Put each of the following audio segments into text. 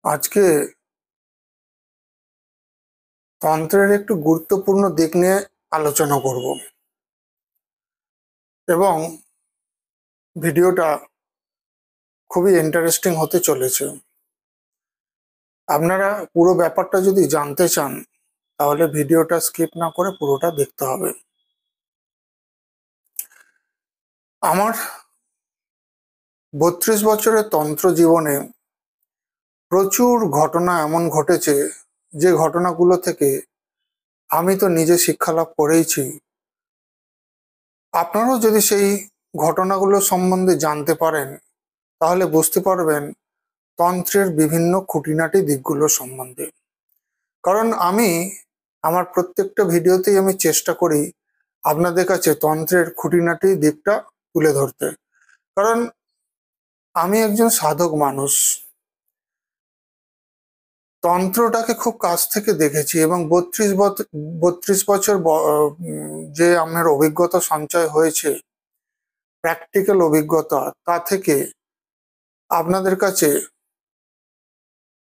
আজকে তন্ত্রের একটু গুরুত্বপূর্ণ দিক নিয়ে আলোচনা করব এবং ভিডিওটা খুবই ইন্টারেস্টিং হতে চলেছে। আপনারা পুরো ব্যাপারটা যদি জানতে চান তাহলে ভিডিওটা স্কিপ না করে পুরোটা দেখতে হবে। আমার 32 বছরের তন্ত্র জীবনে প্রচুর ঘটনা এমন ঘটেছে যে ঘটনাগুলো থেকে আমি তো নিজে শিক্ষা লাভ করেইছি। আপনারাও যদি সেই ঘটনাগুলো সম্বন্ধে জানতে পারেন তাহলে বুঝতে পারবেন তন্ত্রের বিভিন্ন খুঁটিনাটি দিকগুলো সম্বন্ধে। কারণ আমি আমার প্রত্যেকটা ভিডিওতেই আমি চেষ্টা করি আপনাদের কাছে তন্ত্রের খুঁটিনাটি দিকটা তুলে ধরতে। কারণ আমি একজন সাধক মানুষ, তন্ত্রটাকে খুব কাছ থেকে দেখেছি এবং 32 বছর যে আমার অভিজ্ঞতা সঞ্চয় হয়েছে, প্র্যাকটিক্যাল অভিজ্ঞতা, তা থেকে আপনাদের কাছে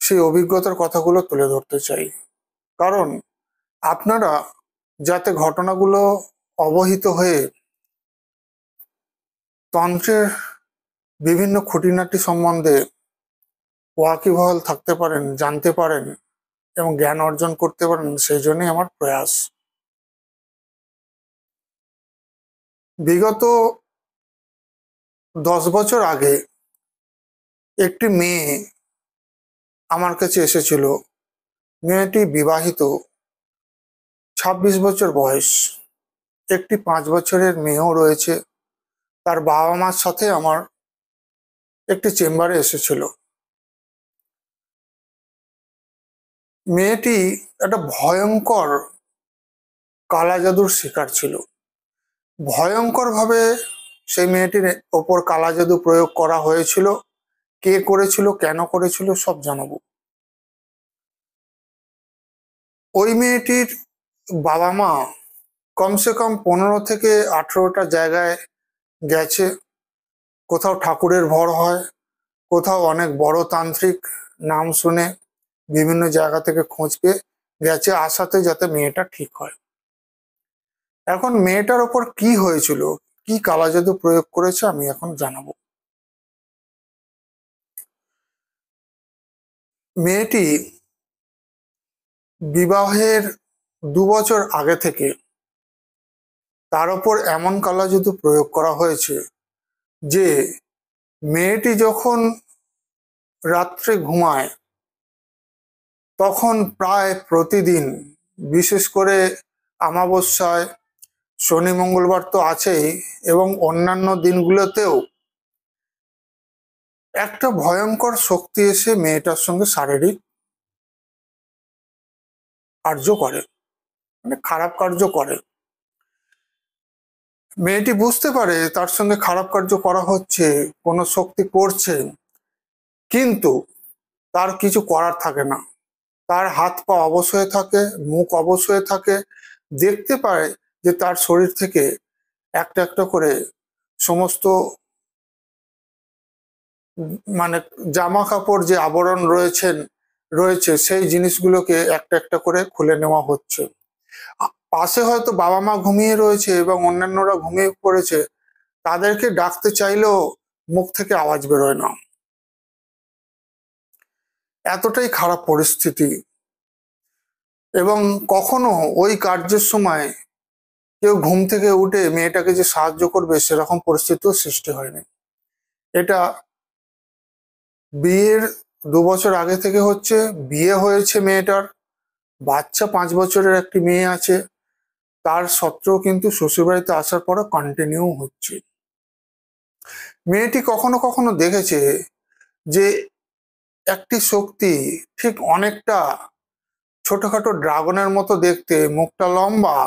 সেই অভিজ্ঞতার কথাগুলো তুলে ধরতে চাই। কারণ আপনারা যাতে ঘটনাগুলো অবহিত হয়ে তন্ত্রের বিভিন্ন খুঁটিনাটি সম্বন্ধে ওয়াকিবহাল থাকতে পারেন, জানতে পারেন এবং জ্ঞান অর্জন করতে পারেন, সেই জন্যই আমার প্রয়াস। বিগত 10 বছর আগে একটি মেয়ে আমার কাছে এসেছিল। মেয়েটি বিবাহিত, 26 বছর বয়স, একটি 5 বছরের মেয়েও রয়েছে। তার বাবা মার সাথে আমার একটি চেম্বারে এসেছিল। মেয়েটি একটা ভয়ঙ্কর কালা জাদুর শিকার ছিল। ভয়ঙ্কর ভাবে সেই মেয়েটির ওপর কালা জাদু প্রয়োগ করা হয়েছিল। কে করেছিল, কেন করেছিল, সব জানাবো। ওই মেয়েটির বাবা মা কমসে কম 15 থেকে 18টা জায়গায় গেছে। কোথাও ঠাকুরের ভর হয়, কোথাও অনেক বড় তান্ত্রিক নাম শুনে বিভিন্ন জায়গা থেকে খোঁজ পেয়ে গেছে, আশাতে যাতে মেয়েটা ঠিক হয়। এখন মেয়েটার ওপর কি হয়েছিল, কি কালা জাদু প্রয়োগ করেছে, আমি এখন জানাবো। মেয়েটি বিবাহের 2 বছর আগে থেকে তার ওপর এমন কালা জাদু প্রয়োগ করা হয়েছে যে মেয়েটি যখন রাত্রে ঘুমায় তখন প্রায় প্রতিদিন, বিশেষ করে অমাবস্যায়, শনি মঙ্গলবার তো আছেই, এবং অন্যান্য দিনগুলোতেও একটা ভয়ঙ্কর শক্তি এসে মেয়েটার সঙ্গে শারীরিক কার্য করে, মানে খারাপ কার্য করে। মেয়েটি বুঝতে পারে তার সঙ্গে খারাপ কার্য করা হচ্ছে, কোনো শক্তি করছে, কিন্তু তার কিছু করার থাকে না। তার হাত পা অবশ হয়ে থাকে, মুখ অবশ হয়ে থাকে। দেখতে পায় যে তার শরীর থেকে একটা একটা করে সমস্ত মানে জামা কাপড় যে আবরণ রয়েছে সেই জিনিসগুলোকে একটা একটা করে খুলে নেওয়া হচ্ছে। পাশে হয়তো বাবা মা ঘুমিয়ে রয়েছে এবং অন্যান্যরা ঘুমিয়ে পড়েছে, তাদেরকে ডাকতে চাইলেও মুখ থেকে আওয়াজ বেরোয় না। এতটাই খারাপ পরিস্থিতি। এবং কখনো ওই কার্যের সময় কেউ ঘুম থেকে উঠে মেয়েটাকে যে সাহায্য করবে সেরকম পরিস্থিতিও সৃষ্টি হয়নি। এটা বিয়ের 2 বছর আগে থেকে হচ্ছে। বিয়ে হয়েছে মেয়েটার, বাচ্চা 5 বছরের একটি মেয়ে আছে, তার সত্ত্বেও কিন্তু শ্বশুরবাড়িতে আসার পরও কন্টিনিউ হচ্ছে। মেয়েটি কখনো কখনো দেখেছে যে একটি শক্তি ঠিক অনেকটা ছোটখাটো ড্রাগনের মতো দেখতে, মুখটা লম্বা,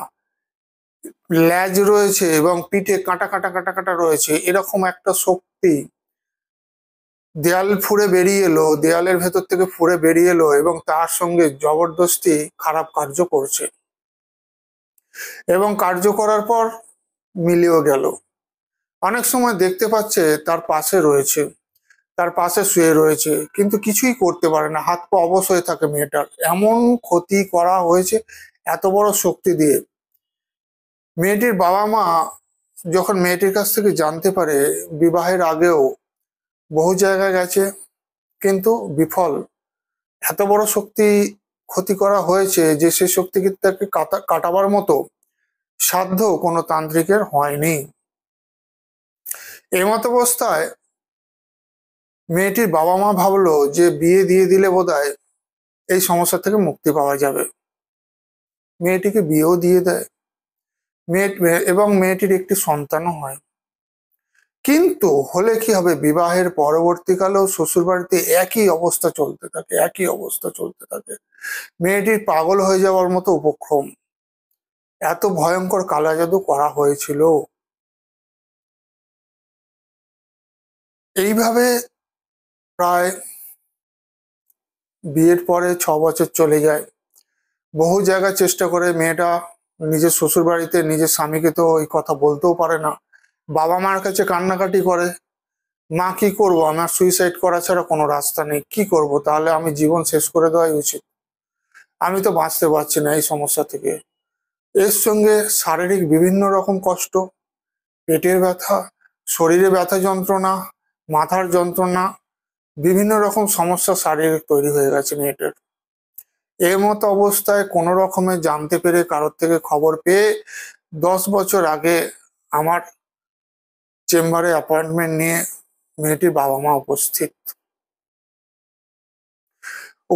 ল্যাজ রয়েছে এবং পিঠে কাঁটা কাঁটা কাঁটা কাঁটা রয়েছে, এরকম একটা শক্তি দেয়াল ফুঁড়ে বেরিয়ে এলো, দেয়ালের ভেতর থেকে ফুঁড়ে বেরিয়ে এলো এবং তার সঙ্গে জবরদস্তি খারাপ কার্য করছে। এবং কার্য করার পর মিলিয়েও গেল। অনেক সময় দেখতে পাচ্ছে তার পাশে রয়েছে, তার পাশে শুয়ে রয়েছে, কিন্তু কিছুই করতে পারে না, হাত পা অবশ হয়ে থাকে মেয়েটার। এমন ক্ষতি করা হয়েছে এত বড় শক্তি দিয়ে। মেয়েটির বাবা মা যখন মেয়েটির কাছ থেকে জানতে পারে, বিবাহের আগেও বহু জায়গায় গেছে কিন্তু বিফল। এত বড় শক্তি ক্ষতি করা হয়েছে যে সে শক্তিকে তাকে কাটাবার মতো সাধ্য কোনো তান্ত্রিকের হয়নি। এই মত অবস্থায় মেয়েটির বাবা মা ভাবলো যে বিয়ে দিয়ে দিলে বোধহয় এই সমস্যা থেকে মুক্তি পাওয়া যাবে। মেয়েটিকে বিয়েও দিয়ে দেয়, এবং মেয়েটির একটি সন্তানও হয়। কিন্তু হলে কি হবে, বিবাহের পরবর্তীকালেও শ্বশুর বাড়িতে একই অবস্থা চলতে থাকে, একই অবস্থা চলতে থাকে। মেয়েটির পাগল হয়ে যাওয়ার মতো উপক্রম। এত ভয়ঙ্কর কালা জাদু করা হয়েছিল। এইভাবে প্রায় বিয়ের পরে 6 বছর চলে যায়। বহু জায়গায় চেষ্টা করে মেয়েটা নিজের শ্বশুর বাড়িতে, নিজের স্বামীকে তো ওই কথা বলতেও পারে না, বাবা মার কাছে কান্নাকাটি করে, মা কি করব, আমার সুইসাইড করা ছাড়া কোনো রাস্তা নেই, কি করব, তাহলে আমি জীবন শেষ করে দেওয়াই উচিত, আমি তো বাঁচতে পারছি না এই সমস্যা থেকে। এর সঙ্গে শারীরিক বিভিন্ন রকম কষ্ট, পেটের ব্যথা, শরীরে ব্যথা যন্ত্রণা, মাথার যন্ত্রণা, বিভিন্ন রকম সমস্যা শারীরিক তৈরি হয়ে গেছে মেয়েটার। এর মতো অবস্থায় কোনো রকমে জানতে পেরে, কারোর থেকে খবর পেয়ে 10 বছর আগে আমার চেম্বারে অ্যাপয়েন্টমেন্ট নিয়ে মেয়েটির বাবা মা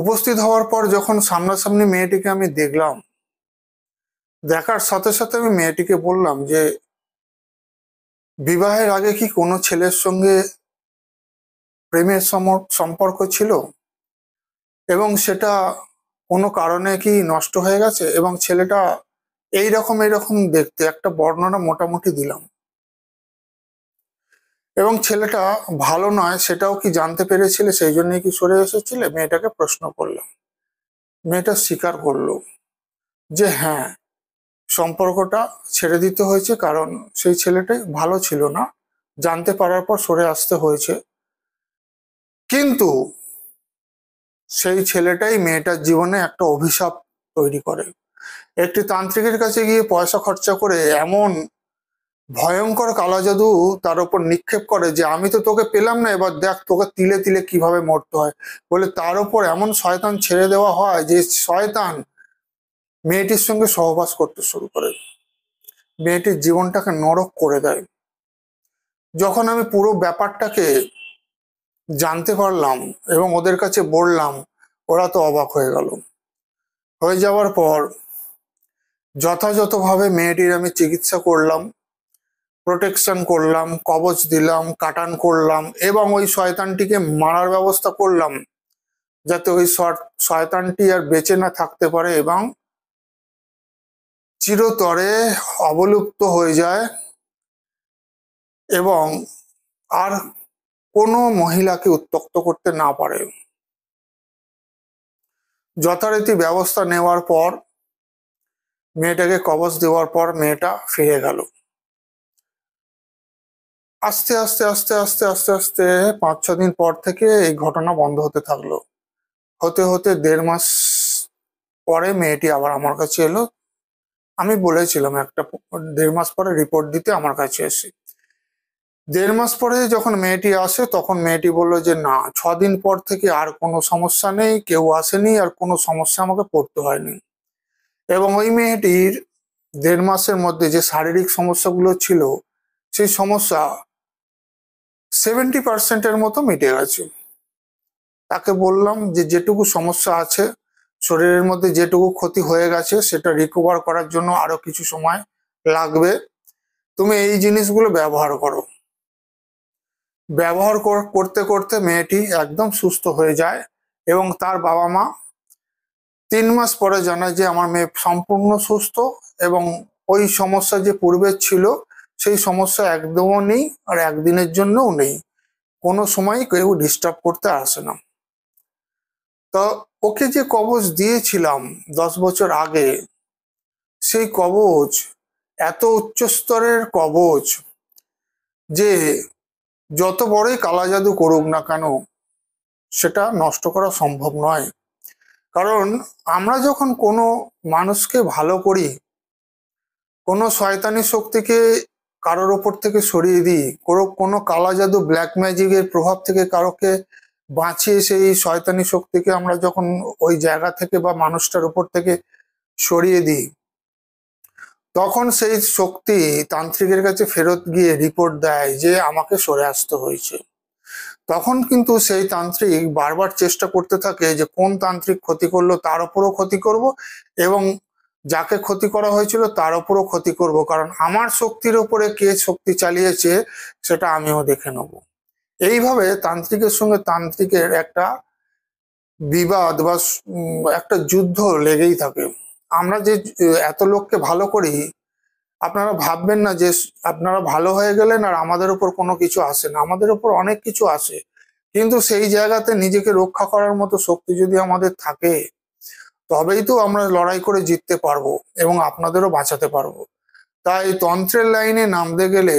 উপস্থিত হওয়ার পর যখন সামনাসামনি মেয়েটিকে আমি দেখলাম, দেখার সাথে সাথে আমি মেয়েটিকে বললাম যে বিবাহের আগে কি কোনো ছেলের সঙ্গে প্রেমের সম্পর্ক ছিল, এবং সেটা কোনো কারণে কি নষ্ট হয়ে গেছে, এবং ছেলেটা এইরকম দেখতে, একটা বর্ণনা মোটামুটি দিলাম। এবং ছেলেটা ভালো নয় সেটাও কি জানতে পেরেছিলে, সেই জন্যই কি সরে এসেছিলে, মেয়েটাকে প্রশ্ন করলাম। মেয়েটা স্বীকার করলো যে হ্যাঁ, সম্পর্কটা ছেড়ে দিতে হয়েছে কারণ সেই ছেলেটাই ভালো ছিল না, জানতে পারার পর সরে আসতে হয়েছে। কিন্তু সেই ছেলেটাই মেয়েটার জীবনে একটা অভিশাপ তৈরি করে। একটি তান্ত্রিকের কাছে গিয়ে পয়সা খরচা করে এমন ভয়ঙ্কর কালা জাদু তার উপর নিক্ষেপ করে যে আমি তো তোকে পেলাম না, এবার দেখ তোকে তিলে তিলে কিভাবে মরতে হয় বলে তার উপর এমন শয়তান ছেড়ে দেওয়া হয় যে শয়তান মেয়েটির সঙ্গে সহবাস করতে শুরু করে, মেয়েটির জীবনটাকে নরক করে দেয়। যখন আমি পুরো ব্যাপারটাকে জানতে পারলাম এবং ওদের কাছে বললাম, ওরা তো অবাক হয়ে গেল। হয়ে যাওয়ার পর যথাযথভাবে মেয়েটির আমি চিকিৎসা করলাম, প্রোটেকশন করলাম, কবচ দিলাম, কাটান করলাম, এবং ওই শয়তানটিকে মারার ব্যবস্থা করলাম যাতে ওই শয়তানটি আর বেঁচে না থাকতে পারে এবং চিরতরে অবলুপ্ত হয়ে যায়, এবং আর কোনো মহিলাকে উত্ত্যক্ত করতে না পারে। যথারীতি ব্যবস্থা নেওয়ার পর, মেয়েটাকে কবচ দেওয়ার পর মেয়েটা ফিরে গেল। আস্তে আস্তে আস্তে আস্তে আস্তে আস্তে 5-6 দিন পর থেকে এই ঘটনা বন্ধ হতে থাকলো। হতে হতে 1.5 মাস পরে মেয়েটি আবার আমার কাছে এলো। আমি বলেছিলাম 1.5 মাস পরে রিপোর্ট দিতে আমার কাছে এসে। 1.5 মাস পরে যখন মেয়েটি আসে তখন মেয়েটি বললো যে না, 6 দিন পর থেকে আর কোনো সমস্যা নেই, কেউ আসেনি, আর কোনো সমস্যা আমাকে পড়তে হয়নি। এবং ওই মেয়েটির 1.5 মাসের মধ্যে যে শারীরিক সমস্যাগুলো ছিল সেই সমস্যা 70% মতো মিটে গেছে। তাকে বললাম যে যেটুকু সমস্যা আছে শরীরের মধ্যে, যেটুকু ক্ষতি হয়ে গেছে সেটা রিকভার করার জন্য আরো কিছু সময় লাগবে, তুমি এই জিনিসগুলো ব্যবহার করো। ব্যবহার করতে করতে মেয়েটি একদম সুস্থ হয়ে যায় এবং তার বাবা মা 3 মাস পরে জানায় যে আমার মেয়ে সম্পূর্ণ সুস্থ, এবং ওই সমস্যা যে পূর্বের ছিল সেই সমস্যা একদমও নেই, আর একদিনের জন্যও নেই, কোনো সময় কেউ ডিস্টার্ব করতে আসে না। তো ওকে যে কবচ দিয়েছিলাম 10 বছর আগে, সেই কবচ এত উচ্চ স্তরের কবচ যে যত বড়ই কালা জাদু করুক না কেন সেটা নষ্ট করা সম্ভব নয়। কারণ আমরা যখন কোনো মানুষকে ভালো করি, কোনো শয়তানি শক্তিকে কারোর ওপর থেকে সরিয়ে দিই, কোনো কালা জাদু ব্ল্যাক ম্যাজিকের প্রভাব থেকে কারোকে বাঁচিয়ে সেই শয়তানি শক্তিকে আমরা যখন ওই জায়গা থেকে বা মানুষটার উপর থেকে সরিয়ে দিই, তখন সেই শক্তি তান্ত্রিকের কাছে ফেরত গিয়ে রিপোর্ট দেয় যে আমাকে সরে আসতে হয়েছে। তখন কিন্তু সেই তান্ত্রিক বারবার চেষ্টা করতে থাকে যে কোন তান্ত্রিক ক্ষতি করলো তার উপরও ক্ষতি করব, এবং যাকে ক্ষতি করা হয়েছিল তার উপরও ক্ষতি করব, কারণ আমার শক্তির উপরে কে শক্তি চালিয়েছে সেটা আমিও দেখে নেব। এইভাবে তান্ত্রিকের সঙ্গে তান্ত্রিকের একটা বিবাদ বা একটা যুদ্ধ লেগেই থাকে। আমরা যে এত লোককে ভালো করি, আপনারা ভাববেন না যে আপনারা ভালো হয়ে গেলেন আর আমাদের উপর কোনো কিছু আসে না, আমাদের উপর অনেক কিছু আসে, কিন্তু সেই জায়গাতে নিজেকে রক্ষা করার মতো শক্তি যদি আমাদের থাকে তবেই তো আমরা লড়াই করে জিততে পারবো এবং আপনাদেরও বাঁচাতে পারবো। তাই তন্ত্রের লাইনে নামতে গেলে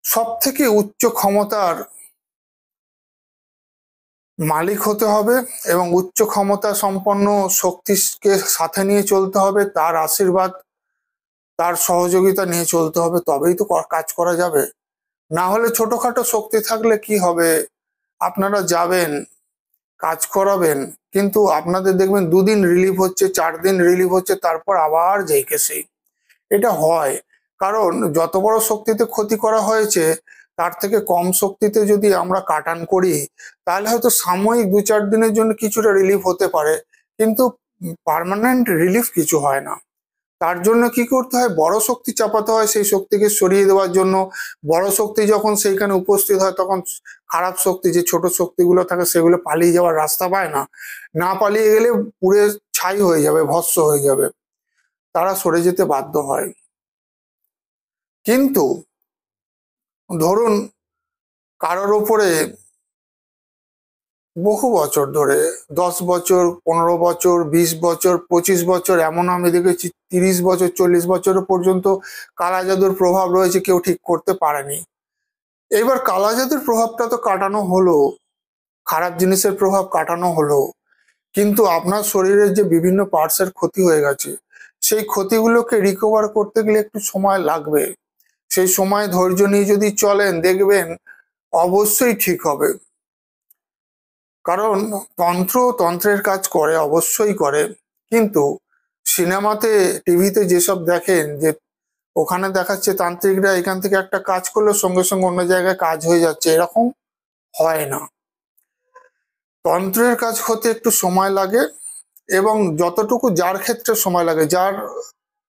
সব থেকে উচ্চ ক্ষমতার মালিক হতে হবে এবং উচ্চ ক্ষমতা সম্পন্ন শক্তিকে সাথে নিয়ে চলতে হবে, তার আশীর্বাদ তার সহযোগিতা নিয়ে চলতে হবে, তবেই তো কাজ করা যাবে। না হলে ছোটখাটো শক্তি থাকলে কি হবে, আপনারা যাবেন কাজ করাবেন, কিন্তু আপনাদের দেখবেন 2 দিন রিলিফ হচ্ছে, 4 দিন রিলিফ হচ্ছে, তারপর আবার যেইকে সেই। এটা হয় কারণ যত বড় শক্তিতে ক্ষতি করা হয়েছে তার থেকে কম শক্তিতে যদি আমরা কাটান করি তাহলে হয়তো সাময়িক 2-4 দিনের জন্য কিছুটা রিলিফ হতে পারে, কিন্তু পার্মানেন্ট রিলিফ কিছু হয় না। তার জন্য কি করতে হয়, বড় শক্তি চাপাতে হয় সেই শক্তিকে সরিয়ে দেওয়ার জন্য। বড় শক্তি যখন সেইখানে উপস্থিত হয় তখন খারাপ শক্তি যে ছোট শক্তিগুলো থাকে সেগুলো পালিয়ে যাওয়ার রাস্তা পায় না, না পালিয়ে গেলে পুড়ে ছাই হয়ে যাবে, ভস্ম হয়ে যাবে, তারা সরে যেতে বাধ্য হয়। কিন্তু ধরুন কারোর উপরে বহু বছর ধরে 10 বছর, 15 বছর, 20 বছর, 25 বছর, এমন আমি দেখেছি 30 বছর, 40 বছর পর্যন্ত কালা জাদুর প্রভাব রয়েছে, কেউ ঠিক করতে পারেনি। এবার কালা জাদুর প্রভাবটা তো কাটানো হলো, খারাপ জিনিসের প্রভাব কাটানো হলো, কিন্তু আপনার শরীরের যে বিভিন্ন পার্টসের ক্ষতি হয়ে গেছে সেই ক্ষতিগুলোকে রিকভার করতে গেলে একটু সময় লাগবে। সেই সময় ধৈর্য নিয়ে যদি চলেন দেখবেন অবশ্যই ঠিক হবে। কারণ তন্ত্রের কাজ করে, অবশ্যই করে, কিন্তু সিনেমাতে টিভিতে যেসব দেখেন যে ওখানে দেখাচ্ছে তান্ত্রিকরা এখান থেকে একটা কাজ করলে সঙ্গে সঙ্গে অন্য জায়গায় কাজ হয়ে যাচ্ছে, এরকম হয় না। তন্ত্রের কাজ হতে একটু সময় লাগে, এবং যতটুকু যার ক্ষেত্রে সময় লাগে, যার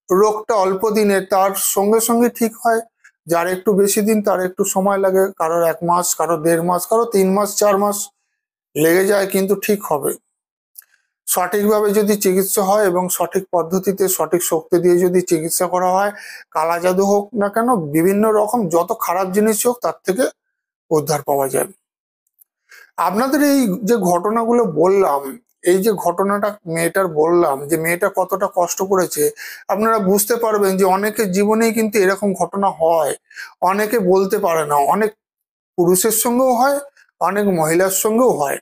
রোগটা অল্প দিনে তার সঙ্গে সঙ্গে ঠিক হয়, যার একটু বেশি দিন তার একটু সময় লাগে, কারোর 1 মাস, কারো 1.5 মাস, কারো 3 মাস, 4 মাস লেগে যায়, কিন্তু ঠিক হবে। সঠিকভাবে যদি চিকিৎসা হয় এবং সঠিক পদ্ধতিতে সঠিক শক্তি দিয়ে যদি চিকিৎসা করা হয়, কালা জাদু হোক না কেন, বিভিন্ন রকম যত খারাপ জিনিস হোক তার থেকে উদ্ধার পাওয়া যায়। আপনাদের এই যে ঘটনাগুলো বললাম, এই যে ঘটনাটা মেয়েটার বললাম যে মেয়েটা কতটা কষ্ট করেছে, আপনারা বুঝতে পারবেন যে অনেকের জীবনেই কিন্তু এরকম ঘটনা হয়, অনেকে বলতে পারে না, অনেক পুরুষের সঙ্গেও হয়, অনেক মহিলার সঙ্গেও হয়,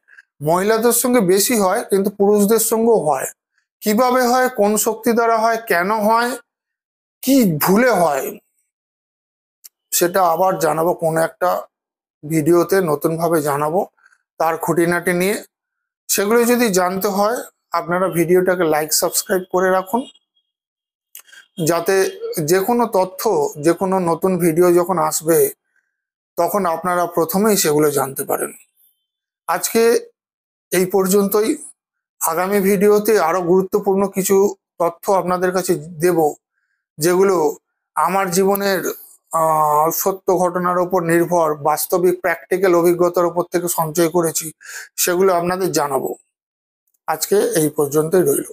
মহিলাদের সঙ্গে বেশি হয় কিন্তু পুরুষদের সঙ্গেও হয়। কিভাবে হয়, কোন শক্তি দ্বারা হয়, কেন হয়, কি ভুলে হয়, সেটা আবার জানাবো কোনো একটা ভিডিওতে, নতুন ভাবে জানাবো তার খুঁটিনাটি নিয়ে। সেগুলো যদি জানতে হয় আপনারা ভিডিওটাকে লাইক সাবস্ক্রাইব করে রাখুন, যাতে যে কোনো তথ্য, যে কোনো নতুন ভিডিও যখন আসবে তখন আপনারা প্রথমেই সেগুলো জানতে পারেন। আজকে এই পর্যন্তই। আগামী ভিডিওতে আরো গুরুত্বপূর্ণ কিছু তথ্য আপনাদের কাছে দেব, যেগুলো আমার জীবনের সত্য ঘটনার উপর নির্ভর, বাস্তবিক প্র্যাকটিক্যাল অভিজ্ঞতার উপর থেকে সঞ্চয় করেছি, সেগুলো আপনাদের জানাবো। আজকে এই পর্যন্তই রইল।